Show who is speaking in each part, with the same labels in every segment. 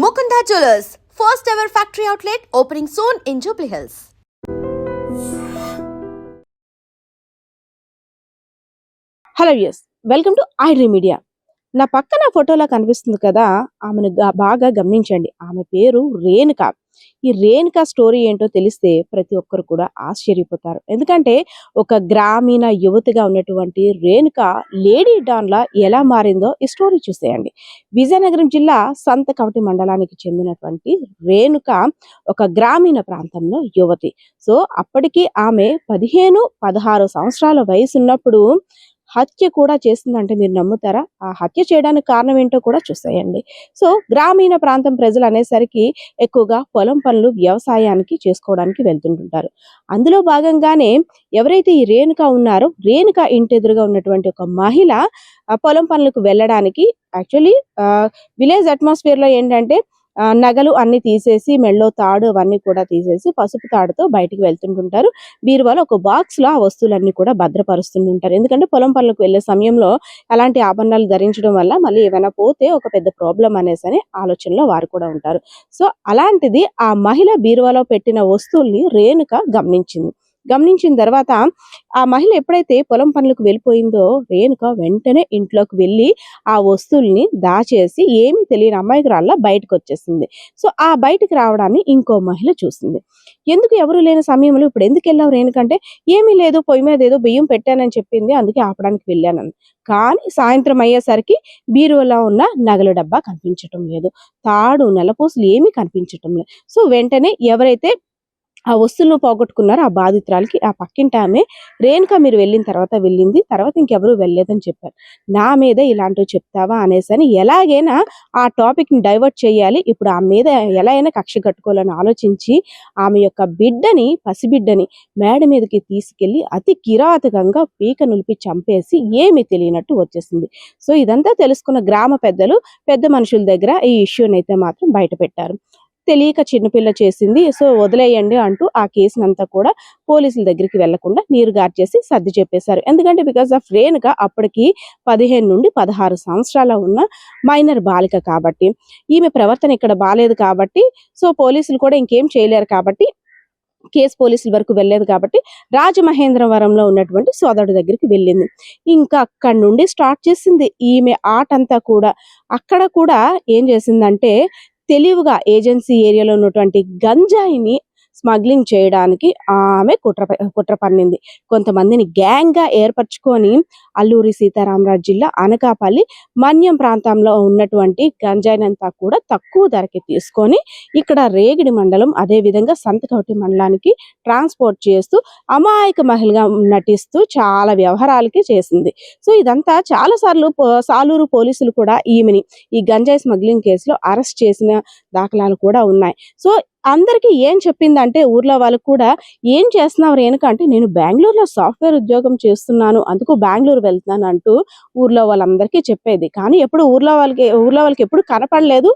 Speaker 1: Mukunda Jewelers, first ever factory outlet opening soon in Jubilee Hills.
Speaker 2: Hello yes welcome to iDream media. నా పక్కన ఫోటోలో కనిపిస్తుంది కదా, ఆమెను బాగా గమనించండి. ఆమె పేరు రేణుక. ఈ రేణుక స్టోరీ ఏంటో తెలిస్తే ప్రతి ఒక్కరు కూడా ఆశ్చర్యపోతారు. ఎందుకంటే ఒక గ్రామీణ యువతిగా ఉన్నటువంటి రేణుక లేడీ డాన్లా ఎలా మారిందో ఈ స్టోరీ చూసేయండి. విజయనగరం జిల్లా సంతకవటి మండలానికి చెందినటువంటి రేణుక ఒక గ్రామీణ ప్రాంతంలో యువతి. సో అప్పటికి ఆమె 15-16 సంవత్సరాల వయసు ఉన్నప్పుడు హత్య కూడా చేస్తుందంటే మీరు నమ్ముతారా? ఆ హత్య చేయడానికి కారణం ఏంటో కూడా చూసేయండి. సో గ్రామీణ ప్రాంతం ప్రజలు అనేసరికి ఎక్కువగా పొలం పనులు, వ్యవసాయానికి చేసుకోవడానికి వెళ్తుంటుంటారు. అందులో భాగంగానే ఎవరైతే ఈ రేణుక ఉన్నారో, రేణుక ఇంటి ఎదురుగా ఉన్నటువంటి ఒక మహిళ పొలం పనులకు వెళ్ళడానికి యాక్చువల్లీ విలేజ్ అట్మాస్ఫియర్ లో ఏంటంటే నగలు అన్ని తీసేసి, మెళ్ళో తాడు అవన్నీ కూడా తీసేసి పసుపు తాడుతో బయటికి వెళ్తుంటుంటారు. బీరువాలో ఒక బాక్స్ లో ఆ వస్తువులన్నీ కూడా భద్రపరుస్తుంటుంటారు. ఎందుకంటే పొలం పనులకు వెళ్ళే సమయంలో అలాంటి ఆభరణాలు ధరించడం వల్ల మళ్ళీ ఏమైనా పోతే ఒక పెద్ద ప్రాబ్లం అనేసి ఆలోచనలో వారు కూడా ఉంటారు. సో అలాంటిది ఆ మహిళ బీరువాలో పెట్టిన వస్తువుల్ని రేణుక గమనించిన తర్వాత ఆ మహిళ ఎప్పుడైతే పొలం పనులకు వెళ్ళిపోయిందో, రేణుక వెంటనే ఇంట్లోకి వెళ్ళి ఆ వస్తువుల్ని దాచేసి ఏమీ తెలియని అమ్మాయికురాల్లా బయటకు వచ్చేసింది. సో ఆ బయటికి రావడాన్ని ఇంకో మహిళ చూసింది. ఎందుకు ఎవరు లేని సమయంలో ఇప్పుడు ఎందుకు వెళ్ళావు రేణుక అంటే, ఏమీ లేదు, పొయ్యి మీద ఏదో బియ్యం పెట్టానని చెప్పింది, అందుకే ఆపడానికి వెళ్ళానని. కానీ సాయంత్రం అయ్యేసరికి బీరువాలో ఉన్న నగల డబ్బా కనిపించటం లేదు, తాడు, నెలపూసలు ఏమీ కనిపించటం లేదు. సో వెంటనే ఎవరైతే ఆ వస్తువులను పోగొట్టుకున్నారు ఆ బాధితురాలకి ఆ పక్కింటి ఆమె, రేణుక మీరు వెళ్ళిన తర్వాత వెళ్ళింది, తర్వాత ఇంకెవరూ వెళ్ళలేదని చెప్పారు. నా మీద ఇలాంటివి చెప్తావా అనేసి ఎలాగైనా ఆ టాపిక్ ని డైవర్ట్ చేయాలి, ఇప్పుడు ఆమె మీద ఎలా అయినా కక్ష కట్టుకోవాలని ఆలోచించి ఆమె యొక్క పసిబిడ్డని మేడ మీదకి తీసుకెళ్లి అతి కిరాతకంగా పీక నులిపి చంపేసి ఏమీ తెలియనట్టు వచ్చేసింది. సో ఇదంతా తెలుసుకున్న గ్రామ పెద్ద మనుషుల దగ్గర ఈ ఇష్యూని అయితే మాత్రం బయట పెట్టారు. తెలియక చిన్నపిల్ల చేసింది, సో వదిలేయండి అంటూ ఆ కేసునంతా కూడా పోలీసుల దగ్గరికి వెళ్లకుండా నీరు గార్చేసి సర్ది చెప్పేశారు. ఎందుకంటే బికాస్ ఆఫ్ రేణుక అప్పటికి 15-16 సంవత్సరాల ఉన్న మైనర్ బాలిక కాబట్టి, ఈమె ప్రవర్తన ఇక్కడ బాలేదు కాబట్టి, సో పోలీసులు కూడా ఇంకేం చేయలేరు కాబట్టి, కేసు పోలీసుల వరకు వెళ్ళలేదు కాబట్టి రాజమహేంద్రవరంలో ఉన్నటువంటి సోదరుడి దగ్గరికి వెళ్ళింది. ఇంకా అక్కడి నుండి స్టార్ట్ చేసింది ఈమె ఆటంతా కూడా. అక్కడ కూడా ఏం చేసిందంటే తెలివిగా ఏజెన్సీ ఏరియాలో ఉన్నటువంటి గంజాయిని స్మగ్లింగ్ చేయడానికి ఆమె కుట్ర పన్నింది. కొంతమందిని గ్యాంగ్ గా ఏర్పరచుకొని అల్లూరి సీతారామరాజు జిల్లా అనకాపల్లి మన్యం ప్రాంతంలో ఉన్నటువంటి గంజాయినంతా కూడా తక్కువ ధరకి తీసుకొని ఇక్కడ రేగిడి మండలం, అదే విధంగా సంతకవటి మండలానికి ట్రాన్స్పోర్ట్ చేస్తూ అమాయక మహిళగా నటిస్తూ చాలా వ్యవహారాలకి చేసింది. సో ఇదంతా చాలా సార్లు సాలూరు పోలీసులు కూడా ఈమెని ఈ గంజాయి స్మగ్లింగ్ కేసులో అరెస్ట్ చేసిన దాఖలాలు కూడా ఉన్నాయి. సో అందరికీ ఏం చెప్పిందంటే ఊర్లో వాళ్ళకు కూడా, ఏం చేస్తున్నావు రేణుక అంటే, నేను బెంగళూరులో సాఫ్ట్వేర్ ఉద్యోగం చేస్తున్నాను, అందుకు బెంగళూరు వెళ్తున్నాను అంటూ ఊర్లో వాళ్ళందరికీ చెప్పేది. కానీ ఎప్పుడు ఊర్లో వాళ్ళకి ఎప్పుడు కనపడలేదు.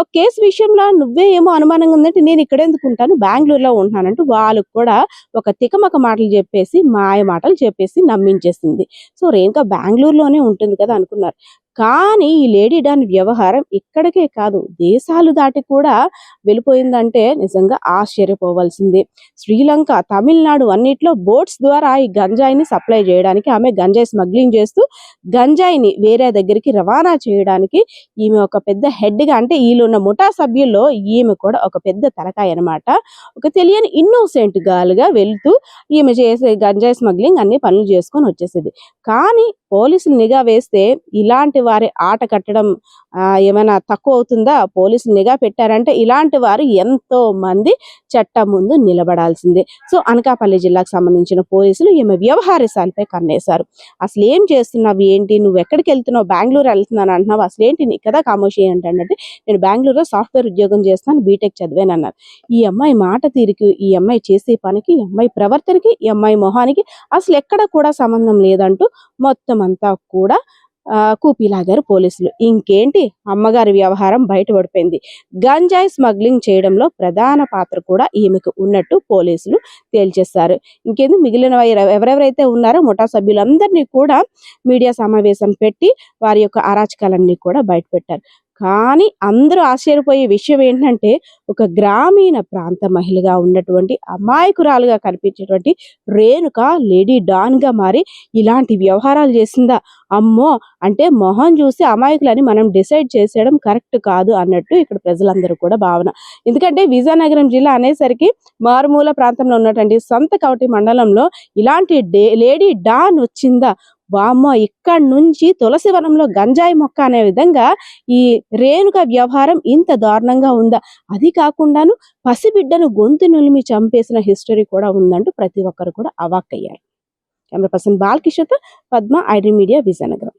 Speaker 2: ఒక కేసు విషయంలో నువ్వే ఏమో అనుమానంగా ఉందంటే, నేను ఇక్కడ ఎందుకు ఉంటాను, బెంగళూరులో ఉంటున్నానంటూ వాళ్ళకు కూడా ఒక తికమక మాటలు చెప్పేసి, మాయ మాటలు చెప్పేసి నమ్మించేసింది. సో రేణుక బెంగళూరులోనే ఉంటుంది కదా అనుకున్నారు. కానీ ఈ లేడీ డాన్ వ్యవహారం ఇక్కడికే కాదు, దేశాలు దాటి కూడా వెళ్ళిపోయిందంటే నిజంగా ఆశ్చర్యపోవాల్సిందే. శ్రీలంక, తమిళనాడు అన్నిట్లో బోట్స్ ద్వారా ఈ గంజాయిని సప్లై చేయడానికి, ఆమె గంజాయి స్మగ్లింగ్ చేస్తూ గంజాయిని వేరే దగ్గరికి రవాణా చేయడానికి ఈమె ఒక పెద్ద హెడ్గా, అంటే వీళ్ళున్న ముఠా సభ్యుల్లో ఈమె కూడా ఒక పెద్ద తలకాయ అనమాట. ఒక తెలియని ఇన్నోసెంట్ గాలుగా వెళ్తూ ఈమె చేసే గంజాయి స్మగ్లింగ్ అన్ని పనులు చేసుకొని వచ్చేసేది. కానీ పోలీసులు నిఘా వేస్తే ఇలాంటి వారి ఆట కట్టడం ఏమైనా తక్కువ అవుతుందా? పోలీసులు నిఘా పెట్టారంటే ఇలాంటి వారు ఎంతో మంది చట్టం ముందు నిలబడాల్సిందే. సో అనకాపల్లి జిల్లాకు సంబంధించిన పోలీసులు ఈమె వ్యవహారశాలపై కన్నేశారు. అసలు ఏం చేస్తున్నావు, ఏంటి, నువ్వు ఎక్కడికి వెళ్తున్నావు, బెంగళూరు వెళ్తున్నాను అంటున్నావు, అసలు ఏంటి నీ కదా కామోషి ఏంటంటే, నేను బెంగళూరులో సాఫ్ట్వేర్ ఉద్యోగం చేస్తాను, బీటెక్ చదివాను అన్నారు. ఈ అమ్మాయి మాట తీరుకి, ఈ అమ్మాయి చేసే పనికి, ఈ అమ్మాయి ప్రవర్తనకి, ఈ అమ్మాయి మొహానికి అసలు ఎక్కడ కూడా సంబంధం లేదంటూ మొత్తం అంతా కూడా కూపీలాగారు పోలీసులు. ఇంకేంటి, అమ్మగారి వ్యవహారం బయటపడిపోయింది. గంజాయి స్మగ్లింగ్ చేయడంలో ప్రధాన పాత్ర కూడా ఈమెకు ఉన్నట్టు పోలీసులు తేల్చేశారు. ఇంకేంది, మిగిలిన ఎవరెవరైతే ఉన్నారో ముఠా సభ్యులందరినీ కూడా మీడియా సమావేశం పెట్టి వారి యొక్క అరాచకాలన్నీ కూడా బయటపెట్టారు. కానీ అందరూ ఆశ్చర్యపోయే విషయం ఏంటంటే ఒక గ్రామీణ ప్రాంత మహిళగా ఉన్నటువంటి అమాయకురాలుగా కనిపించేటువంటి రేణుక లేడీ డాన్గా మారి ఇలాంటి వ్యవహారాలు చేసిందా, అమ్మో అంటే మొహం చూసి అమాయకులని మనం డిసైడ్ చేసేయడం కరెక్ట్ కాదు అన్నట్టు ఇక్కడ ప్రజలందరూ కూడా భావన. ఎందుకంటే విజయనగరం జిల్లా అనేసరికి మారుమూల ప్రాంతంలో ఉన్నటువంటి సంతకవటి మండలంలో ఇలాంటి లేడీ డాన్ వచ్చిందా, వామ్మో ఇక్కడి నుంచి తులసివనంలో గంజాయి మొక్క అనే విధంగా ఈ రేణుక వ్యవహారం ఇంత దారుణంగా ఉందా, అది కాకుండాను పసిబిడ్డను గొంతు నులిమి చంపేసిన హిస్టరీ కూడా ఉందంటూ ప్రతి ఒక్కరు కూడా అవాక్కయ్యారు. కెమెరా పర్సన్ బాలకిషోర్తో పద్మ, ఐడ్రీమ్ మీడియా, విజయనగరం.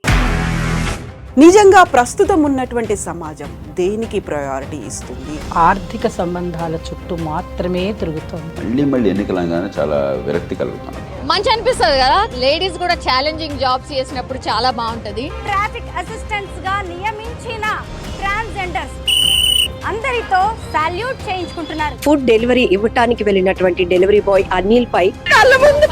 Speaker 3: నిజంగా ప్రస్తుతం ఉన్నటువంటి సమాజం దేనికి ప్రయారిటీ ఇస్తుంది?
Speaker 4: ఆర్థిక సంబంధాల చుట్టూ మాత్రమే తిరుగుతోంది.
Speaker 5: మళ్ళీ ఎన్నికలంగానే చాలా విరక్తి కలుగుతాను.
Speaker 6: మంచి అనిపిస్తుంది కదా, లేడీస్ కూడా ఛాలెంజింగ్ జాబ్స్ చేసినప్పుడు చాలా బాగుంటది.
Speaker 7: ట్రాఫిక్ అసిస్టెంట్స్ గా నియమించిన ట్రాన్స్జెండర్స్ అందరితో సాల్యూట్ చేయించుకుంటున్నారు.
Speaker 8: ఫుడ్ డెలివరీ ఇవ్వటానికి వెళ్ళినటువంటి డెలివరీ బాయ్ అనిల్ పై
Speaker 7: కళ్ళ ముందు